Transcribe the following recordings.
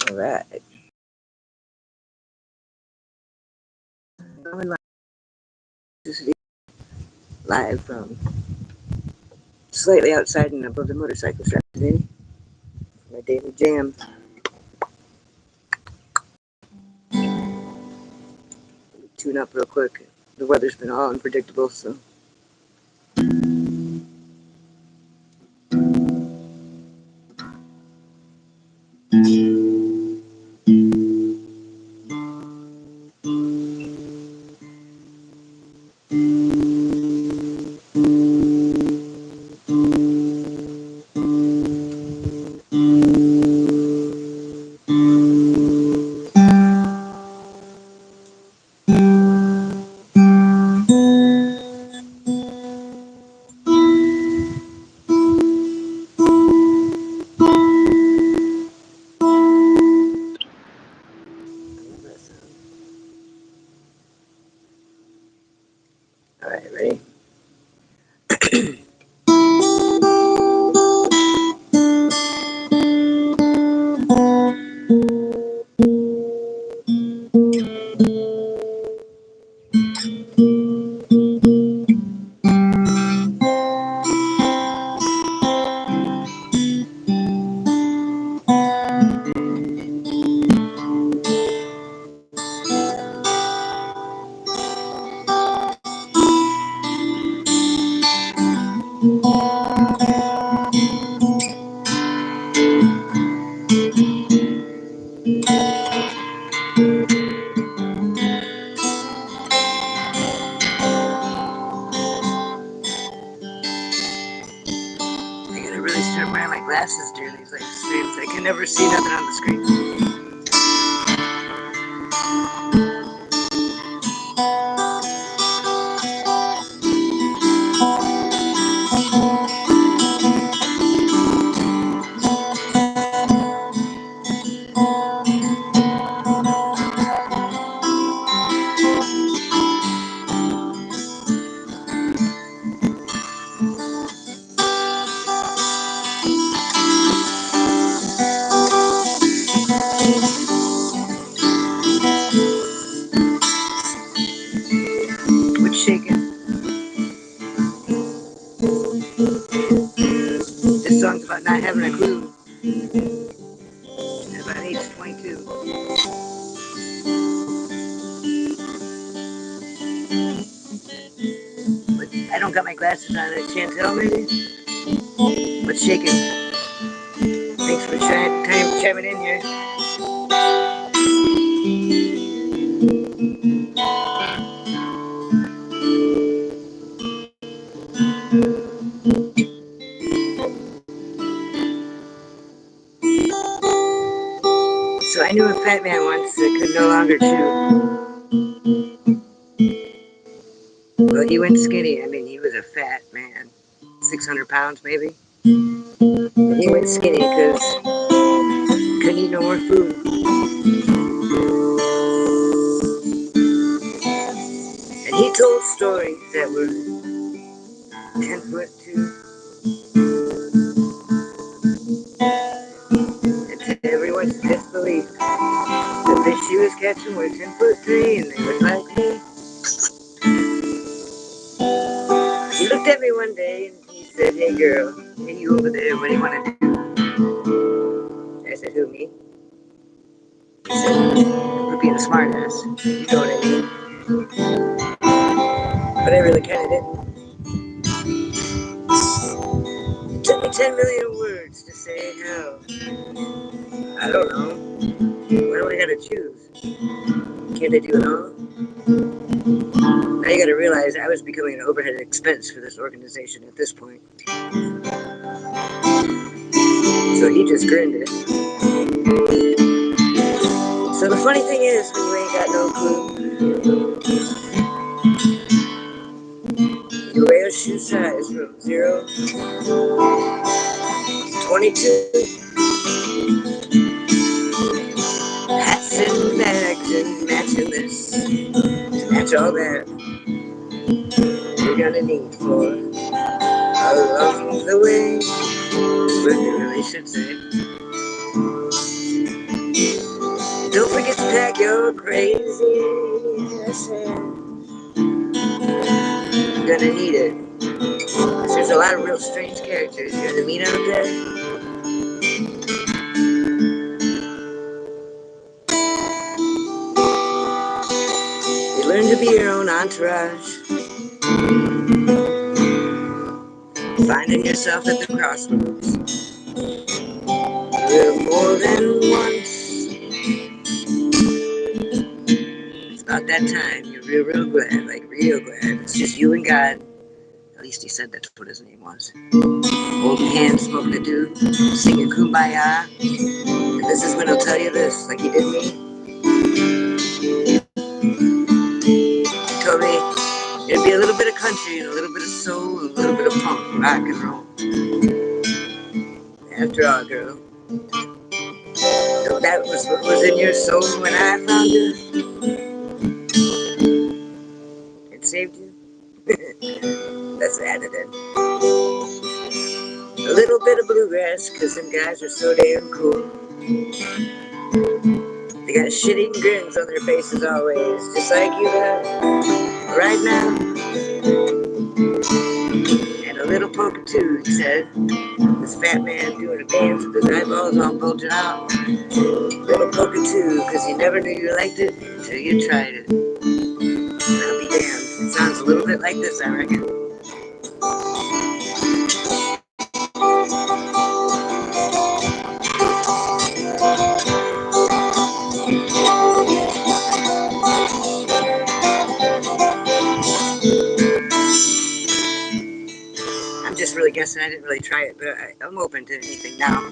Alright. Live from slightly outside and above the motorcycle track today. My daily jam. Tune up real quick. The weather's been all unpredictable, so. Alright, ready? I gotta really start wearing my glasses during these like streams. I can never see nothing on the screen. What's shaking? This song's about not having a clue. At about age 22. But I don't got my glasses on. I can't tell maybe. What's shaking? Thanks for chiming in here. So I knew a fat man once that could no longer chew. Well, he went skinny. I mean, he was a fat man. 600 pounds maybe. And he went skinny because couldn't eat no more food. And he told stories that were 10 foot too. And to everyone's disbelief, the fish he was catching were 10'3" and they looked like me. He looked at me one day and he said, "Hey girl, hey you over there, what do you want to do?" I said, "Who, me?" He said, "We're being a smart ass. You know what I mean?" But I really kind of didn't. It took me 10 million words to say how. I don't know. Why do I gotta choose? Can't I do it all? Now you gotta realize I was becoming an overhead expense for this organization at this point. So he just grinned it. So the funny thing is, when you ain't got no clue, you wear a shoe size from 0 to 22. Hats and bags and matching this to match all that you're gonna need for along the way. But you really should say, unpack your crazy essay. You're gonna need it. There's a lot of real strange characters you're gonna meet out there. You learn to be your own entourage, finding yourself at the crossroads. You live more than once. It's about that time you're real glad, like real glad. It's just you and God. At least he said that's what his name was. Holding hands, smoking a dude, singing Kumbaya. And this is when he'll tell you this, like he did me. He told me it'd be a little bit of country and a little bit of soul and a little bit of punk, rock and roll. After all, girl, that was what was in your soul when I found you. It saved you. That's added in. A little bit of bluegrass, cause them guys are so damn cool. They got shit-eating grins on their faces always, just like you have right now. And a little poker too, he said. This fat man doing a dance with his eyeballs all bulging out. Little poker too, cause you never knew you liked it until you tried it. And I'll be damned. It sounds a little bit like this, I reckon. I'm just really guessing. I didn't really try it, but I'm open to anything now.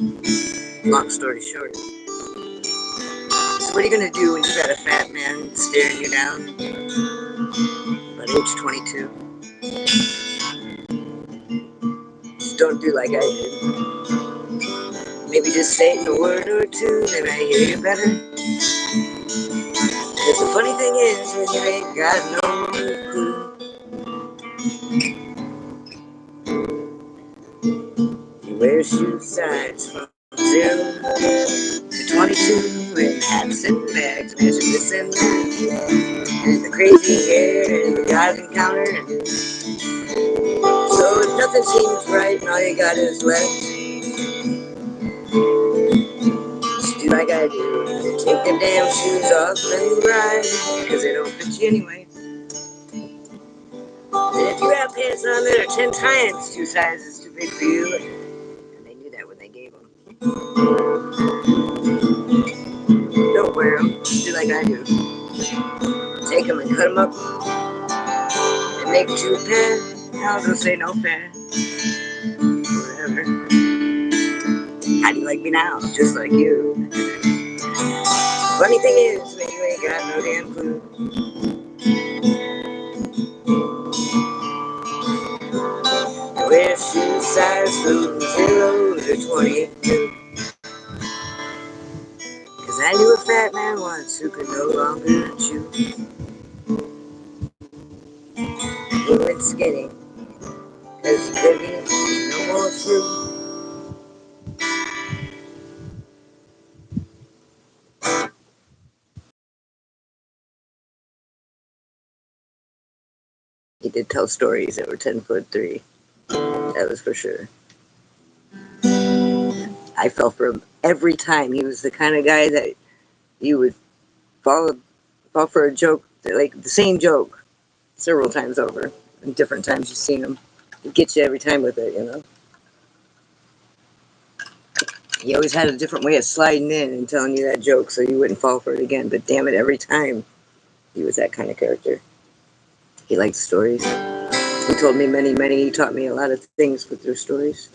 Long story short. So what are you going to do when you got a fat man staring you down? About age 22. Just don't do like I did. Maybe just say a word or two, then I hear you better. Because the funny thing is, when you ain't got no clue, you wear shoe size from 0 to 22 in hats and bags, measure this and that, and the crazy hair and the guys encounter. So if nothing seems right and all you got is left, just do like I do. Take the damn shoes off and ride, because they don't fit you anyway. And if you have pants on that are 10 times 2 sizes too big for you, and they knew that when they gave them, don't wear them. Just do like I do. Take them and cut them up and make 2 pair. I'll go say no fair. Whatever. How do you like me now? Just like you. Funny thing is, man, you ain't got no damn clue. Wear shoe size from 0 to 22. Cause I knew a fat man once who could no longer chew. He went skinny, cause he couldn't eat no more fruit. He did tell stories that were 10'3". That was for sure. I fell for him every time. He was the kind of guy that you would fall for a joke, like the same joke, several times over. And different times you've seen him. He gets you every time with it, you know. He always had a different way of sliding in and telling you that joke so you wouldn't fall for it again. But damn it, every time he was that kind of character. He liked stories. He told me many, he taught me a lot of things with their stories.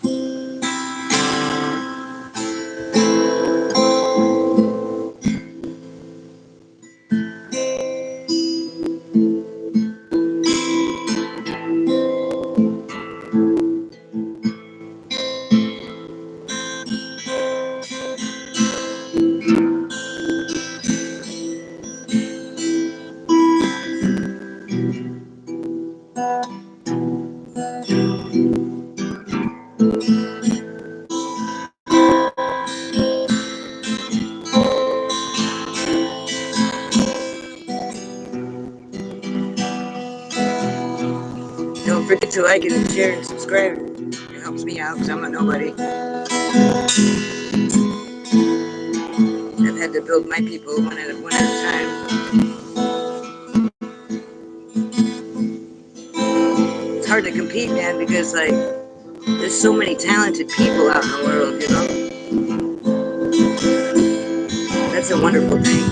forget to like it and share and subscribe. It helps me out because I'm a nobody. I've had to build my people one at a time. It's hard to compete, man, because like there's so many talented people out in the world, you know? That's a wonderful thing.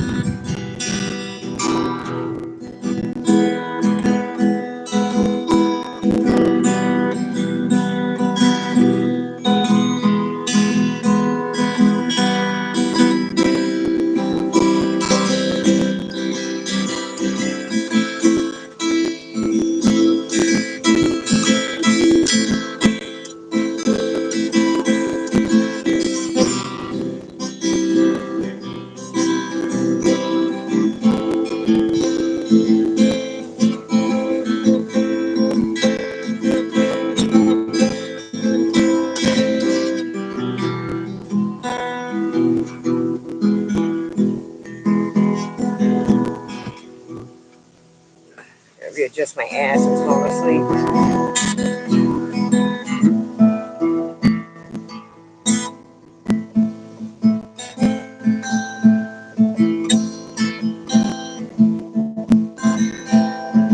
I'll readjust my ass and fall asleep.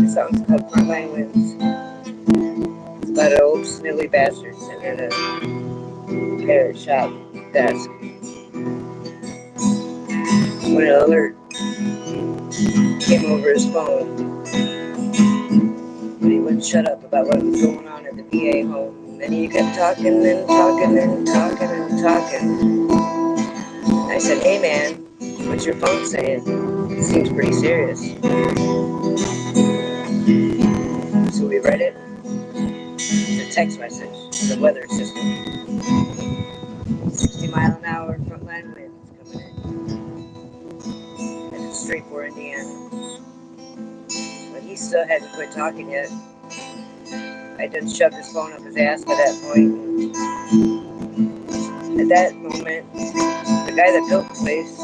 This song's called Frontline Winds. It's about an old snilly bastard sitting at a parrot shop desk when an alert came over his phone, but he wouldn't shut up about what was going on at the VA home. And then he kept talking and talking and talking and talking. I said, "Hey man, what's your phone saying? It seems pretty serious." So we read it. It's a text message to the weather system. 60-mile-an-hour frontline winds coming in. Headed straight for Indiana. But he still hadn't quit talking yet. I just shoved his phone up his ass by that point. At that moment, the guy that built the place,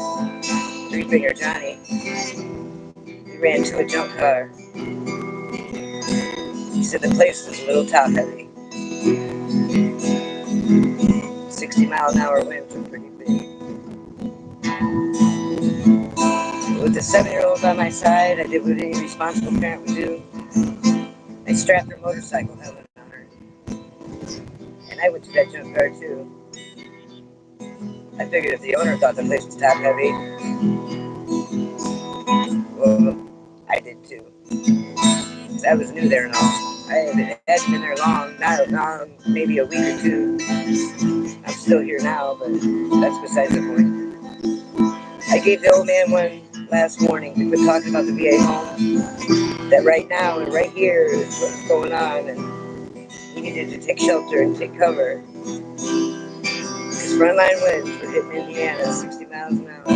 Three Finger Johnny, he ran to a junk car. He said the place was a little top heavy. 60-mile-an-hour winds were pretty big. With the 7-year-old by my side, I did what any responsible parent would do. I strapped her motorcycle helmet on her. And I went to that junk car too. I figured if the owner thought the place was top heavy, well, I did too. Because I was new there and all. I hadn't been there long, not long, maybe a week or two. I'm still here now, but that's besides the point. I gave the old man one last warning to quit talking about the VA home. That right now and right here is what's going on, and he needed to take shelter and take cover. Because frontline winds were hitting Indiana 60 miles an hour.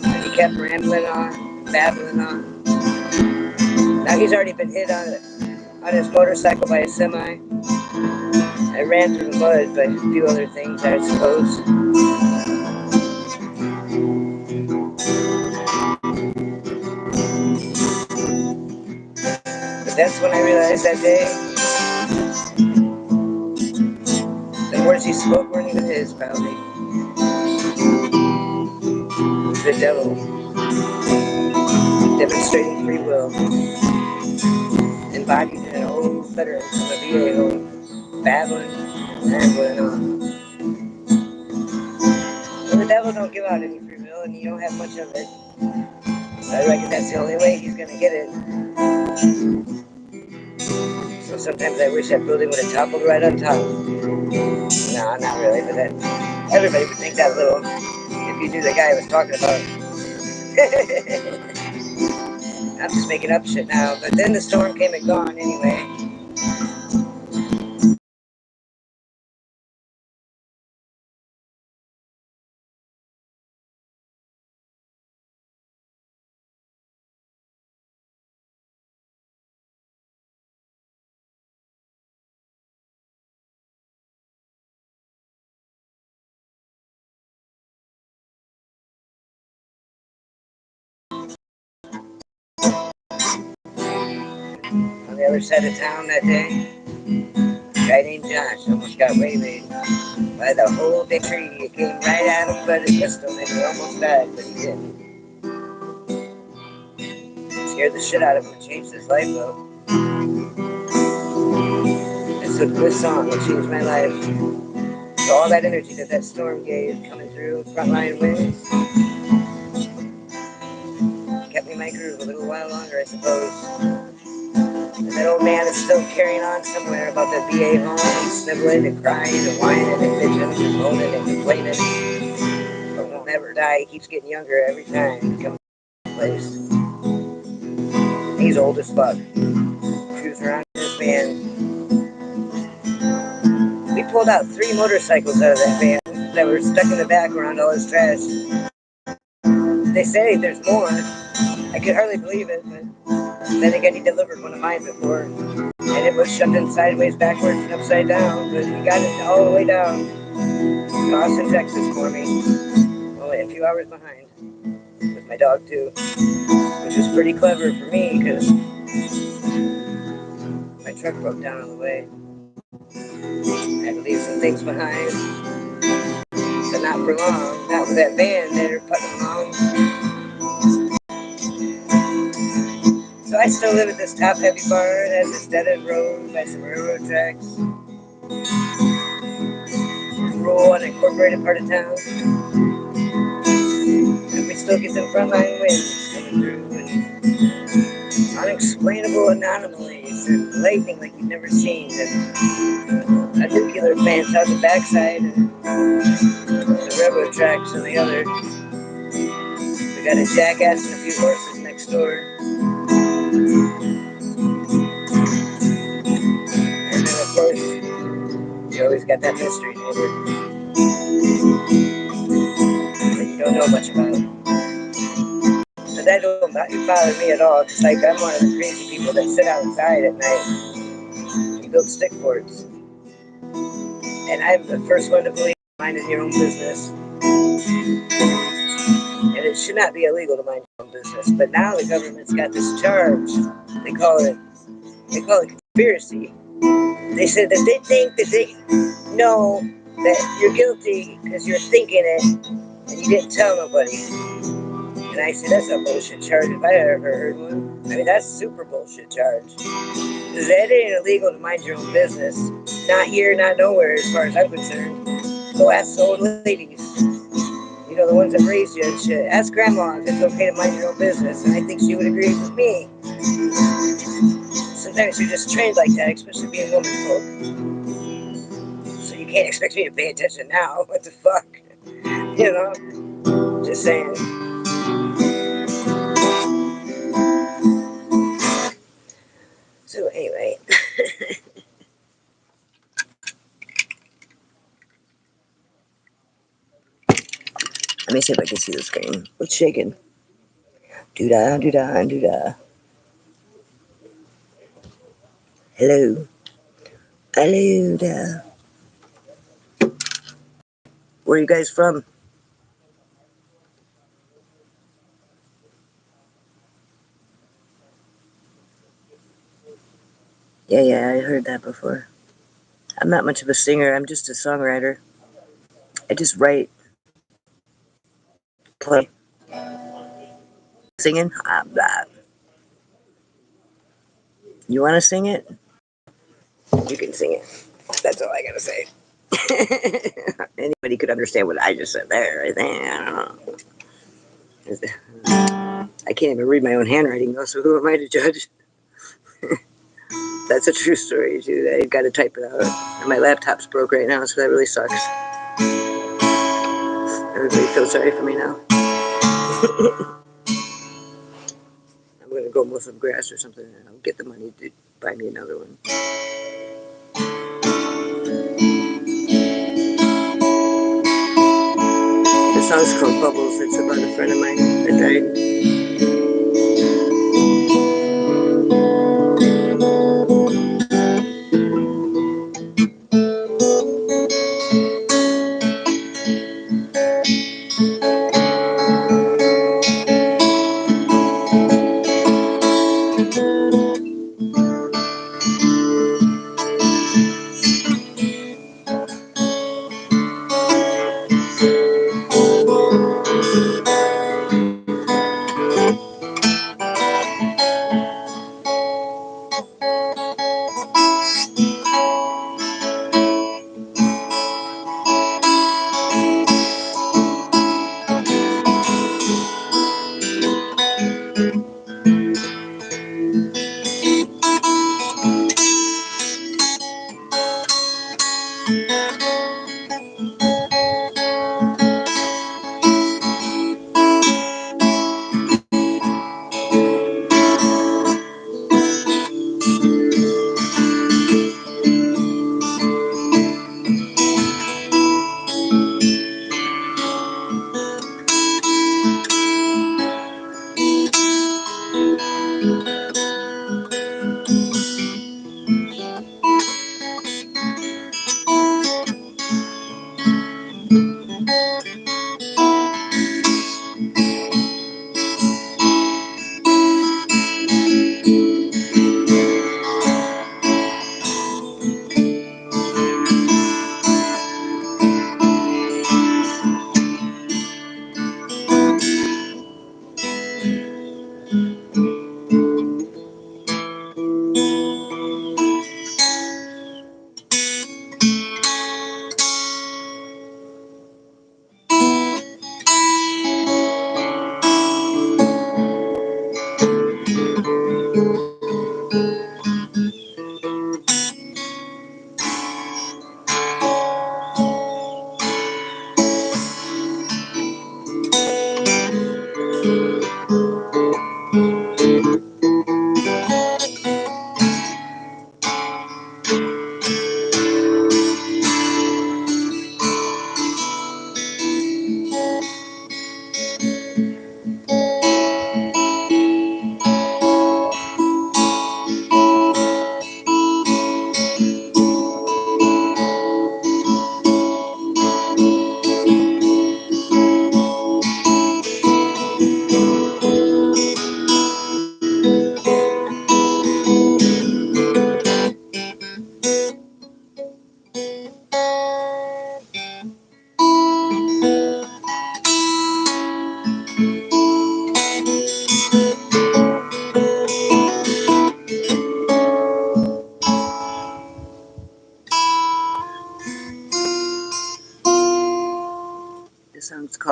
And he kept rambling on, babbling on. Now he's already been hit on his motorcycle by a semi. I ran through the mud by a few other things, I suppose. But that's when I realized that day the words he spoke weren't even his, probably. The devil, demonstrating free will, embodied in an old veteran from the VA home, babbling, rambling on. Well, the devil don't give out any free will, and you don't have much of it. I reckon that's the only way he's gonna get it. So sometimes I wish that building would have toppled right on top. No, not really, but then everybody would think that little if you knew the guy I was talking about. I'm just making up shit now, but then the storm came and gone anyway. the other side of town that day. A guy named Josh almost got waylaid by the whole big tree. It came right at him by the pistol and he almost died, but he didn't. Scared the shit out of him and changed his life though. And so this song will change my life. So all that energy that that storm gave coming through frontline winds kept me in my groove a little while longer, I suppose. And that old man is still carrying on somewhere about the VA home, sniveling and crying and whining and bitching and moaning and complaining, but won't ever die. He keeps getting younger every time he comes to the place. He's old as fuck. Cruising around in his van. We pulled out 3 motorcycles out of that van that were stuck in the back around all his trash. They say there's more. I could hardly believe it, but then again, he delivered one of mine before, and it was shoved in sideways, backwards, and upside down, but he got it all the way down to Austin, Texas for me, only a few hours behind, with my dog too, which was pretty clever for me, because my truck broke down on the way. I had to leave some things behind, but not for long. Not with that van there putting along. So I still live at this top-heavy barn. It has this dead-end road by some railroad tracks. Rural, unincorporated part of town. And we still get some frontline winds coming through and unexplainable anomalies and lightning like you've never seen. And a nuclear plant's out the backside and the railroad tracks on the other. We got a jackass and a few horses next door. And then of course, you always got that mystery neighbor that you don't know much about. But that don't bother me at all, because like, I'm one of the crazy people that sit outside at night and build stick forts. And I'm the first one to believe minding your own business. And it should not be illegal to mind your own business. But now the government's got this charge. They call it conspiracy. They said that they think that they know that you're guilty because you're thinking it and you didn't tell nobody. And I said, that's a bullshit charge if I ever heard one. I mean, that's a super bullshit charge. Because it ain't illegal to mind your own business. Not here, not nowhere, as far as I'm concerned. Go ask the old ladies. You know, the ones that raised you and shit. Ask grandma if it's okay to mind your own business. And I think she would agree with me. Sometimes you're just trained like that, especially being woman folk. So you can't expect me to pay attention now. What the fuck? You know? Just saying. So anyway. Let me see if I can see the screen. What's shaking? Doo-dah, doo-dah, doo-dah. Hello. Hello there. Where are you guys from? Yeah, I heard that before. I'm not much of a singer. I'm just a songwriter. I just write, play. Singing? You want to sing it? You can sing it. That's all I gotta say. Anybody could understand what I just said there, I think. I don't know. I can't even read my own handwriting, though, so who am I to judge? That's a true story, too. I got to type it out. And my laptop's broke right now, so that really sucks. Everybody feels sorry for me now. I'm going to go mow some grass or something, and I'll get the money to buy me another one. The song's called Bubbles. It's about a friend of mine that died.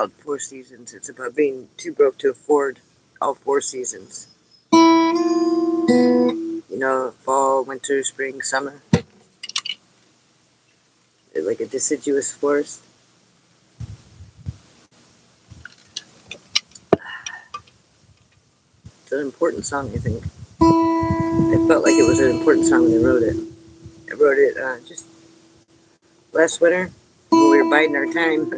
called Four Seasons. It's about being too broke to afford all four seasons. You know, fall, winter, spring, summer. It's like a deciduous forest. It's an important song, I think. I felt like it was an important song when I wrote it. I wrote it just last winter when we were biding our time.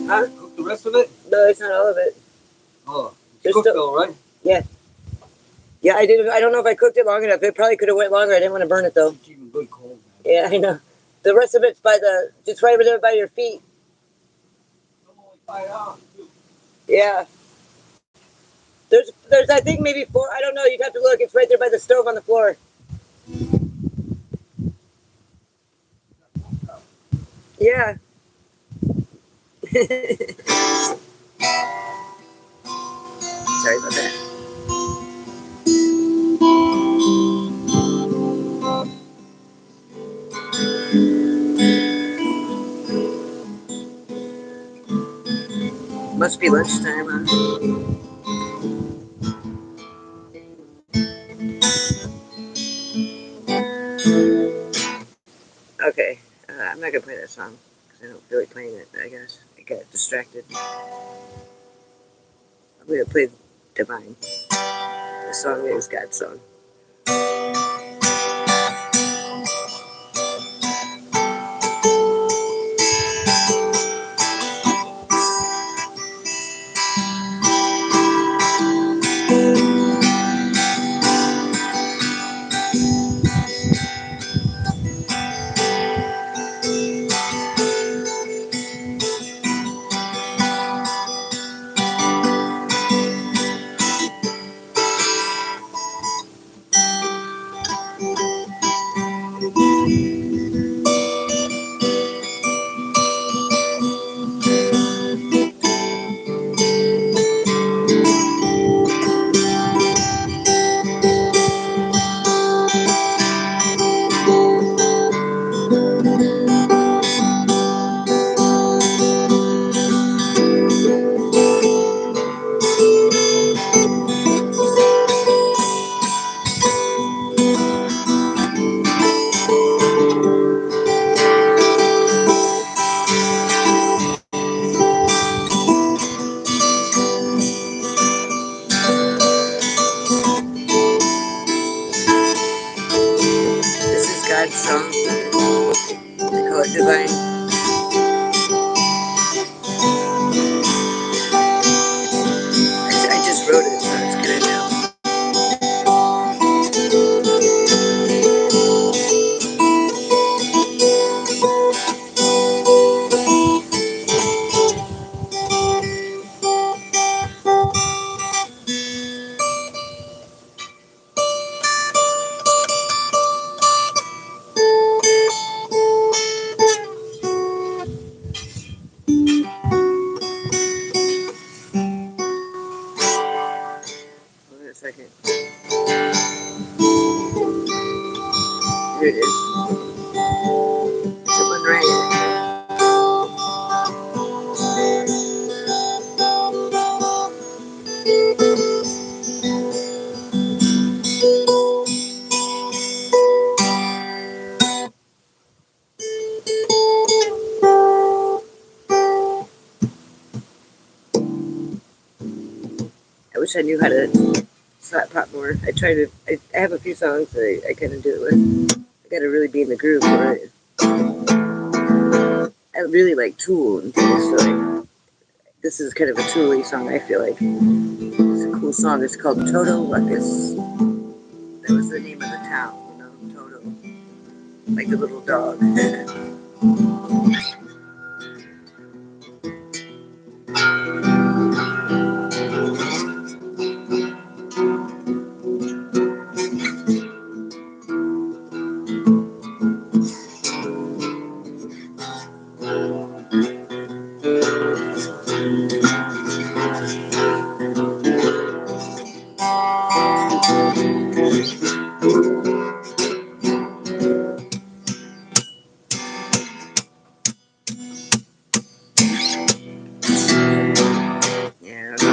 Huh? Cook the rest of it? No, it's not all of it. Oh, it's cooked though, right? Yeah. Yeah, I did. I don't know if I cooked it long enough. It probably could have went longer. I didn't want to burn it though. It's even good cold. Yeah, I know. The rest of it's just right over there by your feet. Yeah. There's, I think maybe 4. I don't know. You'd have to look. It's right there by the stove on the floor. Yeah. Sorry about that. Must be lunchtime, huh? Okay. I'm not going to play that song because I don't feel like playing it, I guess. I got distracted. I'm going to play Divine. The song is God's song. This is God's song. They call it Divine. I just wrote it, so it's good now. Hold on a second. Here it is. Someone write it. I wish I knew how to slap pop more. I try to. I have a few songs that I kind of do it with. I got to really be in the groove for it. I really like Tool and things, so this is kind of a Tool-y song, I feel like. It's a cool song. It's called Toto Ruckus. That was the name of the town, you know, Toto. Like the little dog.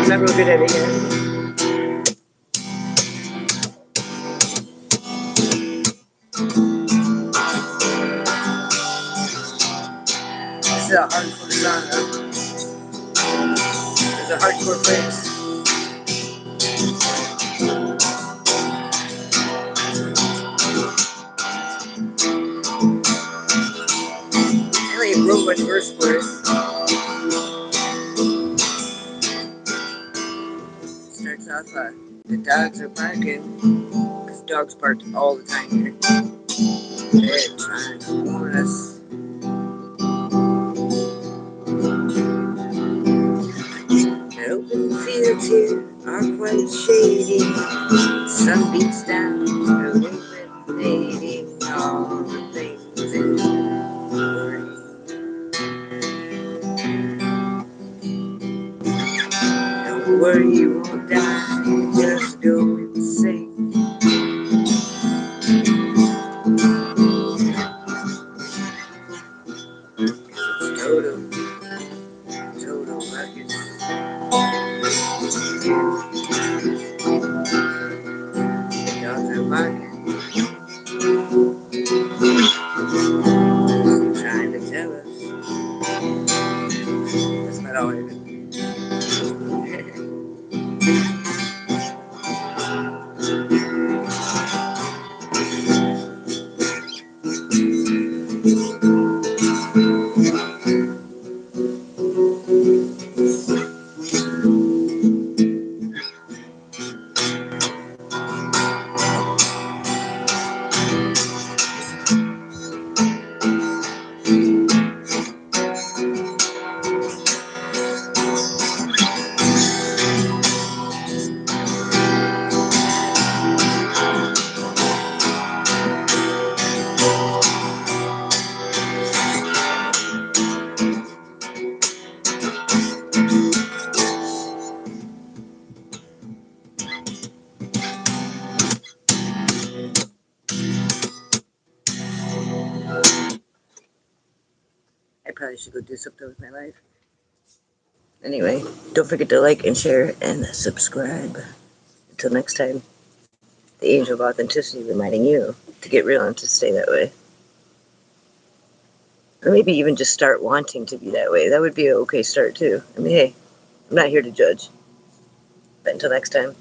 I'm not real good at it yet. This is a hardcore song, though. There's a hardcore place. I only wrote one verse for it. Starts off, the dogs are barking. Because dogs bark all the time here. They're trying to warn us. The open fields here are quite shady. Sun beats down, illuminating all the things in ORIG. Don't worry, you won't die, just go insane. It's total ruckus. The dogs are barking, trying to tell us. That's about all I heard. I probably should go do something with my life. Anyway, don't forget to like and share and subscribe. Until next time, the angel of authenticity reminding you to get real and to stay that way. Or maybe even just start wanting to be that way. That would be an okay start too. I mean, hey, I'm not here to judge. But until next time.